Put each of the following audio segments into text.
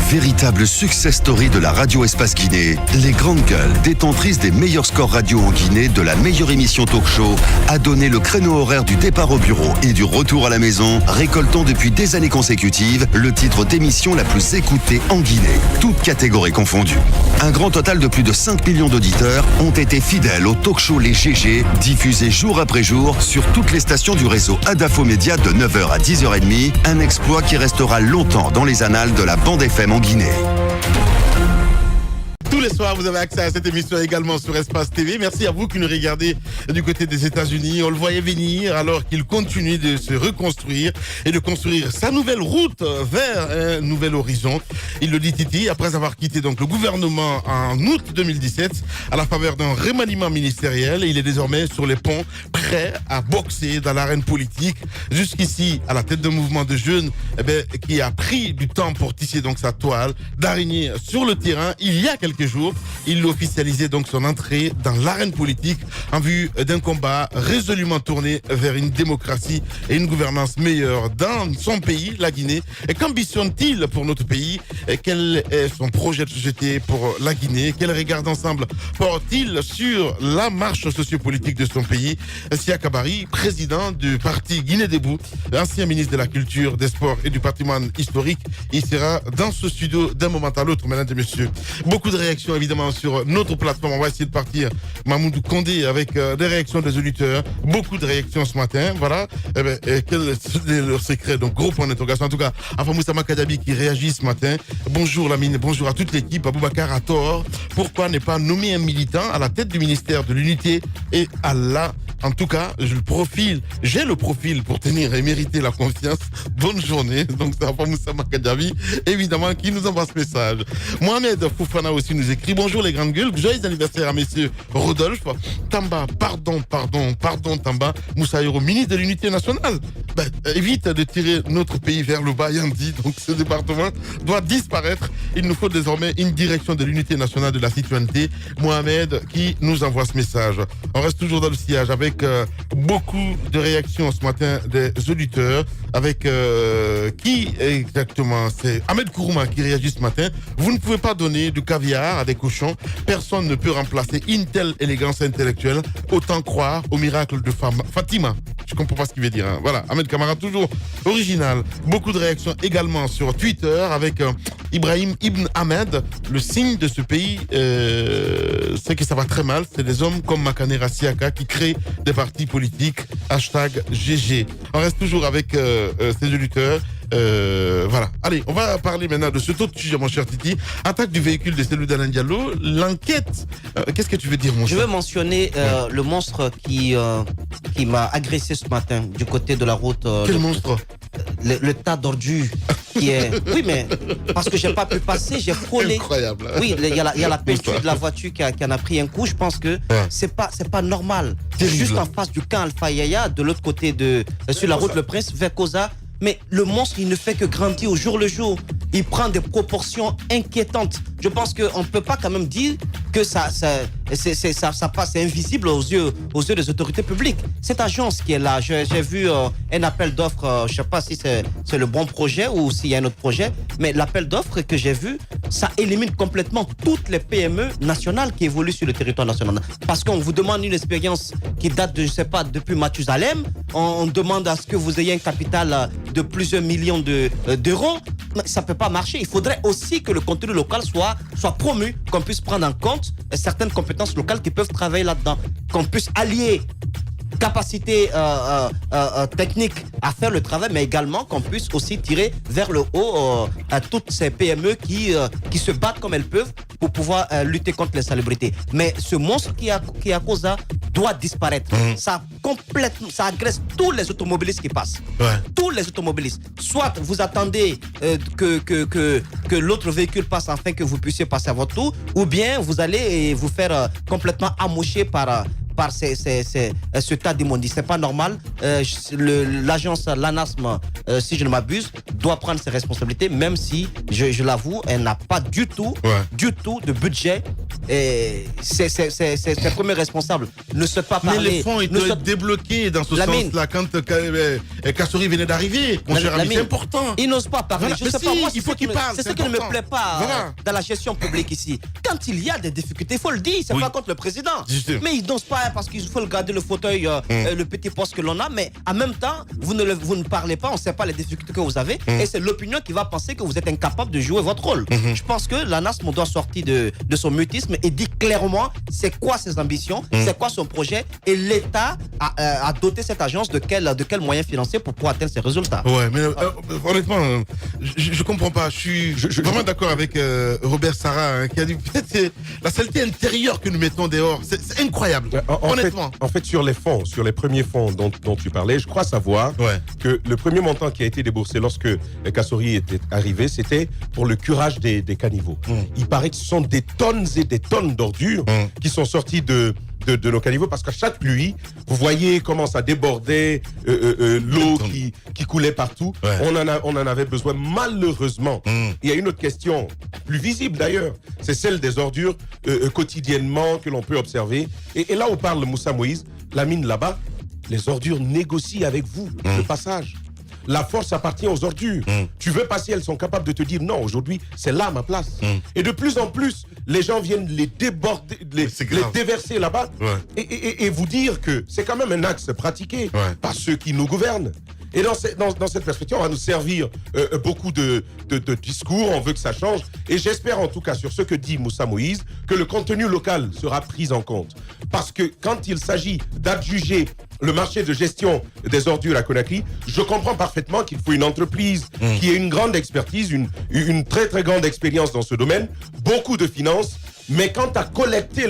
Véritable success story de la radio Espace Guinée, les Grandes Gueules, détentrices des meilleurs scores radio en Guinée, de la meilleure émission talk show, a donné le créneau horaire du départ au bureau et du retour à la maison, récoltant depuis des années consécutives le titre d'émission la plus écoutée en Guinée, toutes catégories confondues. Un grand total de plus de 5 millions d'auditeurs ont été fidèles au talk show Les GG, diffusé jour après jour sur toutes les stations du réseau Adafo Média de 9h à 10h30, un exploit qui restera longtemps dans les annales de la bande FM en Guinée. Tous les soirs, vous avez accès à cette émission également sur Espace TV. Merci à vous qui nous regardez du côté des États-Unis. On le voyait venir alors qu'il continue de se reconstruire et de construire sa nouvelle route vers un nouvel horizon. Il le dit Titi, après avoir quitté donc le gouvernement en août 2017 à la faveur d'un remaniement ministériel. Il est désormais sur les ponts, prêt à boxer dans l'arène politique. Jusqu'ici, à la tête d'un mouvement de jeunes qui a pris du temps pour tisser donc sa toile d'araignée sur le terrain. Il y a quelques jours, il officialisait donc son entrée dans l'arène politique en vue d'un combat résolument tourné vers une démocratie et une gouvernance meilleure dans son pays, la Guinée. Et qu'ambitionne-t-il pour notre pays? Et quel est son projet de société pour la Guinée? Quel regard d'ensemble porte-t-il sur la marche sociopolitique de son pays? Sia Kabari, président du parti Guinée Debout, ancien ministre de la Culture, des Sports et du Patrimoine historique, il sera dans ce studio d'un moment à l'autre, mesdames et messieurs. Beaucoup de réactions évidemment sur notre plateforme. On va essayer de partir Mamoudou Condé avec des réactions des auditeurs. Beaucoup de réactions ce matin. Voilà. Quel est leur secret? Donc gros point d'interrogation. En tout cas, Afa Moussa Makadabi qui réagit ce matin. Bonjour Lamine, bonjour à toute l'équipe. Aboubacar a tort. Pourquoi ne pas nommer un militant à la tête du ministère de l'Unité et à la... En tout cas, j'ai le profil pour tenir et mériter la confiance. Bonne journée. Donc c'est Afa Moussa Makadabi, évidemment, qui nous envoie ce message. Mohamed Foufana aussi nous écrit: bonjour les grandes gueules, joyeux anniversaire à messieurs Rodolphe, Tamba, pardon Tamba, Moussaïro, ministre de l'Unité nationale. Évite de tirer notre pays vers le bas, Yandi. Donc ce département doit disparaître. Il nous faut désormais une direction de l'Unité nationale de la citoyenneté. Mohamed qui nous envoie ce message. On reste toujours dans le sillage avec beaucoup de réactions ce matin des auditeurs. Avec qui exactement? C'est Ahmed Kourouma qui réagit ce matin. Vous ne pouvez pas donner du caviar à des cochons. Personne ne peut remplacer une telle élégance intellectuelle. Autant croire au miracle de Fatima. Je comprends pas ce qu'il veut dire. Hein. Voilà, Ahmed Kamara, toujours original. Beaucoup de réactions également sur Twitter avec Ibrahim Ibn Ahmed. Le signe de ce pays, c'est que ça va très mal. C'est des hommes comme Makane Rassiaka qui créent des partis politiques. #GG. On reste toujours avec ces auditeurs. Voilà. Allez, on va parler maintenant de ce autre sujet, mon cher Titi. Attaque du véhicule de Cellou Dalein Diallo. L'enquête. Qu'est-ce que tu veux dire, mon cher? Je veux mentionner le monstre qui m'a agressé ce matin du côté de la route. Quel monstre? Le tas d'ordures qui est... Oui, mais parce que j'ai pas pu passer, j'ai frôlé. Incroyable. Oui, il y a la peinture de la voiture qui en a pris un coup. Je pense que c'est pas normal. Terrible. Juste en face du camp Alpha Yaya, de l'autre côté sur la route Le Prince, vers Koza. Mais le monstre, il ne fait que grandir au jour le jour. Il prend des proportions inquiétantes. Je pense qu'on ne peut pas quand même dire que ça passe invisible aux yeux des autorités publiques. Cette agence qui est là, j'ai vu un appel d'offres, je ne sais pas si c'est le bon projet ou s'il y a un autre projet, mais l'appel d'offres que j'ai vu, ça élimine complètement toutes les PME nationales qui évoluent sur le territoire national. Parce qu'on vous demande une expérience qui date de, je ne sais pas, depuis Mathusalem. On demande à ce que vous ayez un capital de plusieurs millions d'euros. Ça ne peut pas marcher. Il faudrait aussi que le contenu local soit promu, qu'on puisse prendre en compte certaines compétences locales qui peuvent travailler là-dedans, qu'on puisse allier capacité technique à faire le travail, mais également qu'on puisse aussi tirer vers le haut à toutes ces PME qui se battent comme elles peuvent pour pouvoir lutter contre l'insalubrité. Mais ce monstre qui a causé doit disparaître. Ça agresse tous les automobilistes qui passent. Tous les automobilistes. Soit vous attendez que l'autre véhicule passe afin que vous puissiez passer à votre tour, ou bien vous allez vous faire complètement amocher par ce tas d'immondices. C'est pas normal. L'agence l'ANASM, si je ne m'abuse, doit prendre ses responsabilités, même si, je l'avoue, elle n'a pas du tout de budget ses premiers responsables ne se pas parler. Mais les fonds, ils doivent être débloqués dans ce sens-là. Quand Kassouri venait d'arriver, mon cher ami, c'est important. Il n'ose pas parler. Voilà. Je sais pas, moi, il faut qu'il parle. C'est ce qui ne me plaît pas dans la gestion publique ici. Quand il y a des difficultés, il faut le dire, c'est pas contre le président. Justement. Mais il n'ose pas parce qu'il faut le garder le fauteuil, le petit poste que l'on a, mais en même temps, vous ne parlez pas, on ne sait pas les difficultés que vous avez, et c'est l'opinion qui va penser que vous êtes incapable de jouer votre rôle. Je pense que l'ANASM doit sortir de son mutisme et dire clairement c'est quoi ses ambitions, c'est quoi son projet, et l'État a doté cette agence de quels moyens financiers pour pouvoir atteindre ces résultats. Ouais, mais honnêtement, je comprends pas. Je suis vraiment d'accord avec Robert Sarah, qui a dit peut-être c'est la saleté intérieure que nous mettons dehors. C'est incroyable, honnêtement. En fait, sur les fonds, sur les premiers fonds dont tu parlais, je crois savoir que le premier montant qui a été déboursé lorsque Kassouri était arrivé, c'était pour le curage des caniveaux. Il paraît que ce sont des tonnes et des tonnes d'ordures qui sont sorties de nos caniveaux, parce qu'à chaque pluie, vous voyez comment ça débordait, l'eau qui coulait partout. On en avait besoin, malheureusement. Il y a une autre question, plus visible d'ailleurs, c'est celle des ordures quotidiennement que l'on peut observer. Et là où parle Moussa Moïse, la mine là-bas, les ordures négocient avec vous le passage. La force appartient aux ordures. Tu veux passer, elles sont capables de te dire non, aujourd'hui, c'est là ma place. Et de plus en plus, les gens viennent les déborder, les déverser là-bas et vous dire que c'est quand même un axe pratiqué par ceux qui nous gouvernent. Et dans cette perspective, on va nous servir beaucoup de discours, on veut que ça change. Et j'espère en tout cas sur ce que dit Moussa Moïse, que le contenu local sera pris en compte. Parce que quand il s'agit d'adjuger le marché de gestion des ordures à Conakry, je comprends parfaitement qu'il faut une entreprise qui ait une grande expertise, une très très grande expérience dans ce domaine, beaucoup de finances. Mais quant à collecter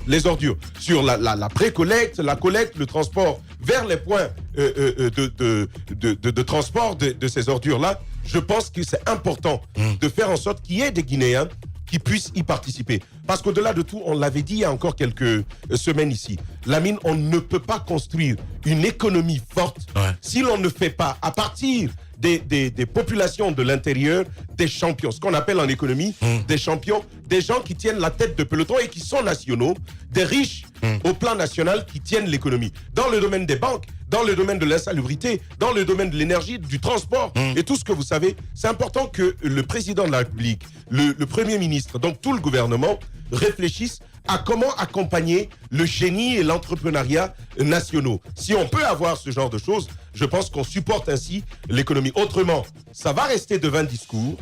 les ordures sur la pré-collecte, la collecte, le transport vers les points de transport de ces ordures-là, je pense que c'est important de faire en sorte qu'il y ait des Guinéens qui puissent y participer. Parce qu'au-delà de tout, on l'avait dit il y a encore quelques semaines ici, la mine, on ne peut pas construire une économie forte si l'on ne fait pas, à partir des populations de l'intérieur, des champions, ce qu'on appelle en économie des champions, des gens qui tiennent la tête de peloton et qui sont nationaux, des riches au plan national qui tiennent l'économie. Dans le domaine des banques, dans le domaine de l'insalubrité, dans le domaine de l'énergie, du transport et tout ce que vous savez, c'est important que le président de la République, le Premier ministre, donc tout le gouvernement, réfléchissent à comment accompagner le génie et l'entrepreneuriat nationaux. Si on peut avoir ce genre de choses, je pense qu'on supporte ainsi l'économie. Autrement, ça va rester de vains discours.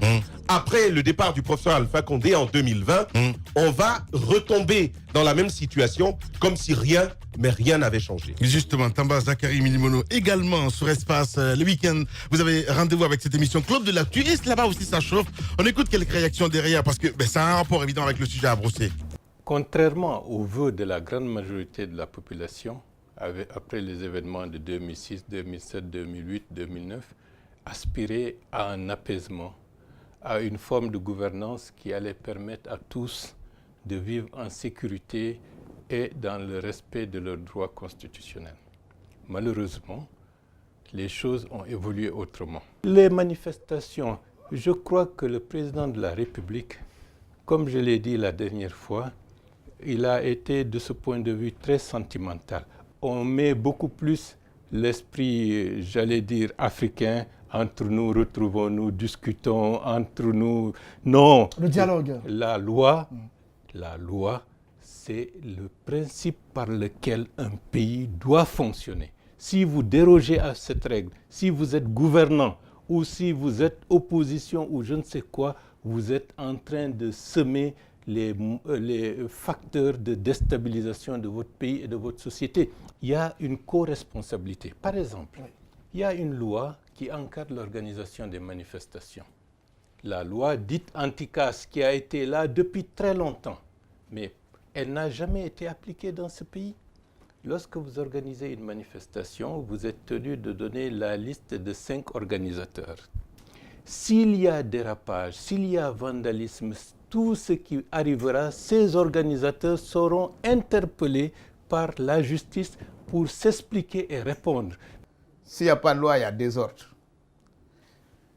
Après le départ du professeur Alpha Condé en 2020, on va retomber dans la même situation comme si rien n'avait changé. Justement, Tamba Zakari Milimono, également sur Espace, le week-end, vous avez rendez-vous avec cette émission Club de l'actu. Et là-bas aussi, ça chauffe. On écoute quelques réactions derrière parce que ça a un rapport évident avec le sujet à brosser. Contrairement aux vœux de la grande majorité de la population, après les événements de 2006, 2007, 2008, 2009, aspirer à un apaisement, à une forme de gouvernance qui allait permettre à tous de vivre en sécurité et dans le respect de leurs droits constitutionnels. Malheureusement, les choses ont évolué autrement. Les manifestations, je crois que le président de la République, comme je l'ai dit la dernière fois, il a été de ce point de vue très sentimental. On met beaucoup plus l'esprit, j'allais dire, africain. Entre nous, retrouvons-nous, discutons entre nous. Non. Le dialogue. La loi, c'est le principe par lequel un pays doit fonctionner. Si vous dérogez à cette règle, si vous êtes gouvernant ou si vous êtes opposition ou je ne sais quoi, vous êtes en train de semer les facteurs de déstabilisation de votre pays et de votre société. Il y a une co-responsabilité. Par exemple, il y a une loi qui encadre l'organisation des manifestations. La loi dite anti-casse qui a été là depuis très longtemps, mais elle n'a jamais été appliquée dans ce pays. Lorsque vous organisez une manifestation, vous êtes tenu de donner la liste de 5 organisateurs. S'il y a dérapage, s'il y a vandalisme, tout ce qui arrivera, ces organisateurs seront interpellés par la justice pour s'expliquer et répondre. S'il n'y a pas de loi, il y a désordre.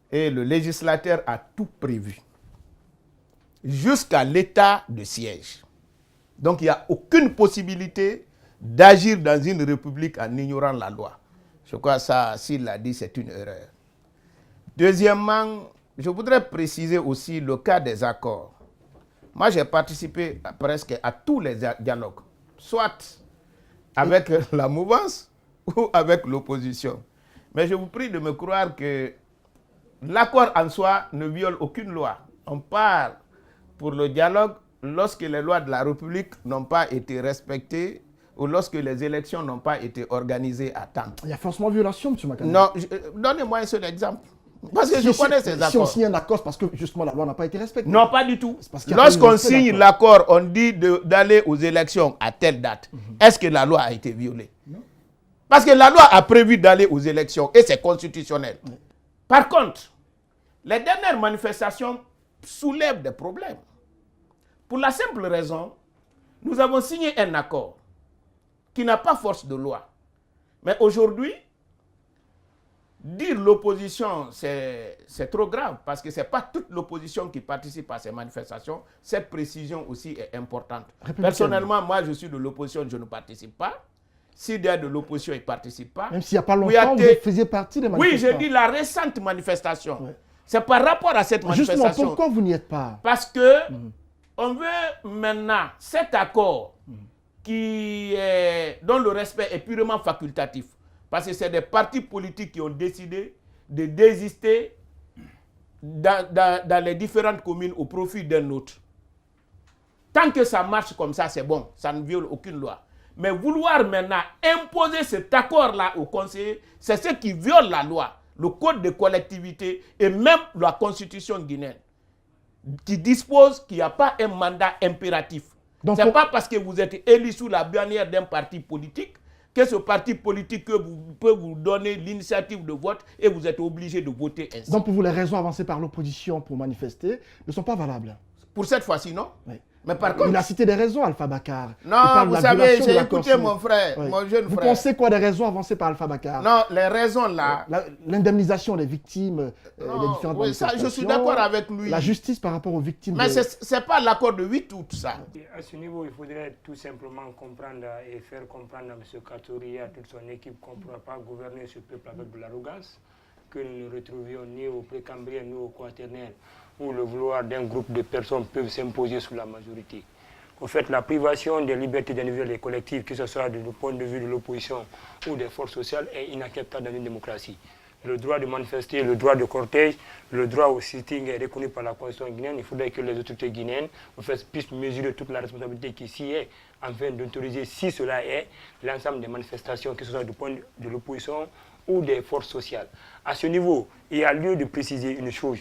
Et le législateur a tout prévu. Jusqu'à l'état de siège. Donc il n'y a aucune possibilité d'agir dans une république en ignorant la loi. Je crois que ça, s'il l'a dit, c'est une erreur. Deuxièmement, je voudrais préciser aussi le cas des accords. Moi, j'ai participé presque à tous les dialogues, soit avec la mouvance ou avec l'opposition. Mais je vous prie de me croire que l'accord en soi ne viole aucune loi. On parle pour le dialogue lorsque les lois de la République n'ont pas été respectées ou lorsque les élections n'ont pas été organisées à temps. Il y a forcément violation, M. Makane. Non, donnez-moi un seul exemple. Parce que je connais ces accords. Si on signe un accord, c'est parce que justement la loi n'a pas été respectée. Non, pas du tout. Lorsqu'on signe l'accord, on dit d'aller aux élections à telle date. Est-ce que la loi a été violée? Non. Parce que la loi a prévu d'aller aux élections et c'est constitutionnel. Oui. Par contre, les dernières manifestations soulèvent des problèmes. Pour la simple raison, nous avons signé un accord qui n'a pas force de loi. Mais aujourd'hui, dire l'opposition, c'est trop grave parce que ce n'est pas toute l'opposition qui participe à ces manifestations. Cette précision aussi est importante. Personnellement, moi, je suis de l'opposition, je ne participe pas. S'il y a de l'opposition, il ne participe pas. Même s'il n'y a pas longtemps, vous faisiez partie des manifestations. Oui, je dis la récente manifestation. Oui. C'est par rapport à cette manifestation. Justement, pourquoi vous n'y êtes pas? Parce que on veut maintenant cet accord dont le respect est purement facultatif. Parce que c'est des partis politiques qui ont décidé de désister dans les différentes communes au profit d'un autre. Tant que ça marche comme ça, c'est bon. Ça ne viole aucune loi. Mais vouloir maintenant imposer cet accord-là aux conseillers, c'est ce qui viole la loi, le code de collectivité et même la constitution guinéenne, qui dispose qu'il n'y a pas un mandat impératif. Ce n'est pas parce que vous êtes élu sous la bannière d'un parti politique que ce parti politique peut vous donner l'initiative de vote et vous êtes obligé de voter ainsi. Donc pour vous, les raisons avancées par l'opposition pour manifester ne sont pas valables? Pour cette fois-ci, non. Oui. Mais par contre, il a cité des raisons, Alpha Bakar. Non, vous savez, j'ai écouté mon frère, mon jeune frère. Vous pensez quoi des raisons avancées par Alpha Bakar? Non, les raisons là... L'indemnisation des victimes des différentes manifestations. Ça, je suis d'accord avec lui. La justice par rapport aux victimes. Mais ce n'est pas l'accord de 8 août, ça. À ce niveau, il faudrait tout simplement comprendre et faire comprendre à M. Katori et à toute son équipe qu'on ne pourra pas gouverner ce peuple avec de l'arrogance, que nous ne retrouvions ni au précambrien ni au quaternaire, où le vouloir d'un groupe de personnes peut s'imposer sous la majorité. En fait, la privation des libertés individuelles et collectives, que ce soit du point de vue de l'opposition ou des forces sociales, est inacceptable dans une démocratie. Le droit de manifester, le droit de cortège, le droit au sitting est reconnu par la Constitution guinéenne. Il faudrait que les autorités guinéennes puissent mesurer toute la responsabilité qui s'y est, afin d'autoriser, si cela est, l'ensemble des manifestations, que ce soit du point de l'opposition ou des forces sociales. À ce niveau, il y a lieu de préciser une chose.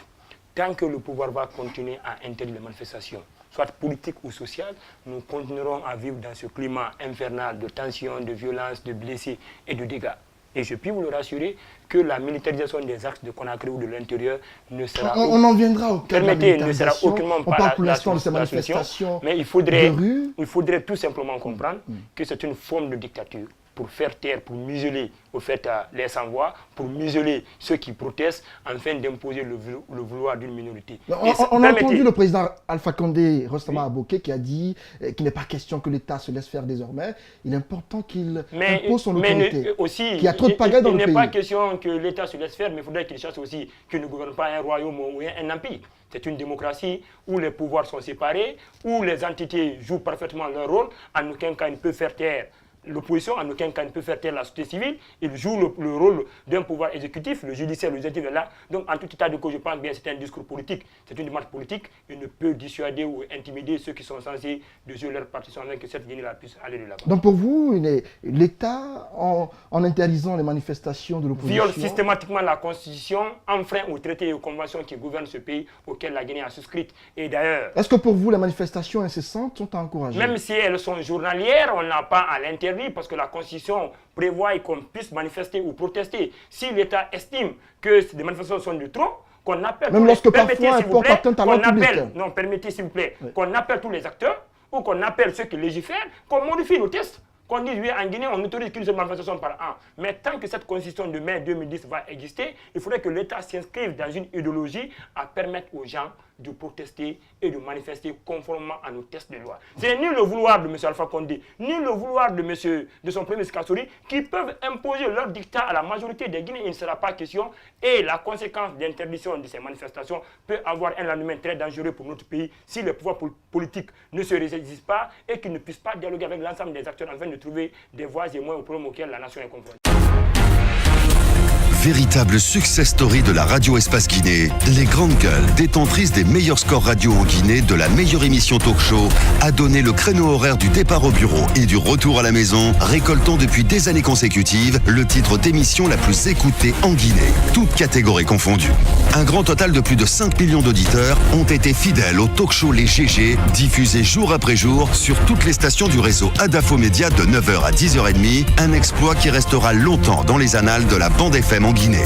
Tant que le pouvoir va continuer à interdire les manifestations, soit politiques ou sociales, nous continuerons à vivre dans ce climat infernal de tension, de violence, de blessés et de dégâts. Et je puis vous le rassurer que la militarisation des axes de Conakry ou de l'intérieur ne sera... On en viendra au cas de la ne sera aucunement pas parle pour l'instant de ces manifestations. Mais il faudrait tout simplement comprendre que c'est une forme de dictature pour faire taire, pour museler au fait les sans-voix, pour museler ceux qui protestent, afin d'imposer le vouloir d'une minorité. On a entendu le président Alpha Condé récemment à Bokeh qui a dit qu'il n'est pas question que l'État se laisse faire désormais. Il est important qu'il impose son autorité. Il y a trop de pagaille dans le pays. Il n'est pas question que l'État se laisse faire, mais il faudrait qu'il cherche aussi qu'il ne gouverne pas un royaume ou un empire. C'est une démocratie où les pouvoirs sont séparés, où les entités jouent parfaitement leur rôle. En aucun cas, il ne peut faire taire l'opposition, en aucun cas ne peut faire taire la société civile. Il joue le rôle d'un pouvoir exécutif, le judiciaire, le législatif est là. Donc en tout état de cause, je pense bien c'est un discours politique, c'est une démarche politique. Il ne peut dissuader ou intimider ceux qui sont censés de jouer leur partition avec que cette Guinée-là puisse aller de l'avant. Donc pour vous, l'État, en interdisant les manifestations de l'opposition... viole systématiquement la Constitution, enfreint aux traités et aux conventions qui gouvernent ce pays auquel la Guinée a souscrit. Et d'ailleurs... Est-ce que pour vous, les manifestations incessantes sont à encourager? Même si elles sont journalières, on n'a pas à l'interdire parce que la Constitution prévoit qu'on puisse manifester ou protester. Si l'État estime que des manifestations sont de trop, qu'on appelle... Même lorsque parfois elles portent atteinte à l'ordre public. Non, permettez s'il vous plaît, qu'on appelle tous les acteurs ou qu'on appelle ceux qui légifèrent, qu'on modifie le texte. Qu'on dise, oui, en Guinée, on n'autorise qu'une seule manifestation par an. Mais tant que cette constitution de mai 2010 va exister, il faudrait que l'État s'inscrive dans une idéologie à permettre aux gens de protester et de manifester conformément à nos textes de loi. C'est ni le vouloir de M. Alpha Condé, ni le vouloir de son premier ministre Kassory qui peuvent imposer leur dictat à la majorité des Guinéens. Il ne sera pas question. Et la conséquence d'interdiction de ces manifestations peut avoir un lendemain très dangereux pour notre pays si les pouvoirs politiques ne se résistent pas et qu'ils ne puissent pas dialoguer avec l'ensemble des acteurs afin de trouver des voies et moyens aux problèmes auxquels la nation est confrontée. Véritable success story de la radio Espace Guinée, les grandes gueules, détentrices des meilleurs scores radio en Guinée, de la meilleure émission talk show, a donné le créneau horaire du départ au bureau et du retour à la maison, récoltant depuis des années consécutives le titre d'émission la plus écoutée en Guinée, toutes catégories confondues. Un grand total de plus de 5 millions d'auditeurs ont été fidèles au talk show Les GG, diffusé jour après jour sur toutes les stations du réseau Adafo Média de 9h à 10h30, un exploit qui restera longtemps dans les annales de la bande FM en Guinée.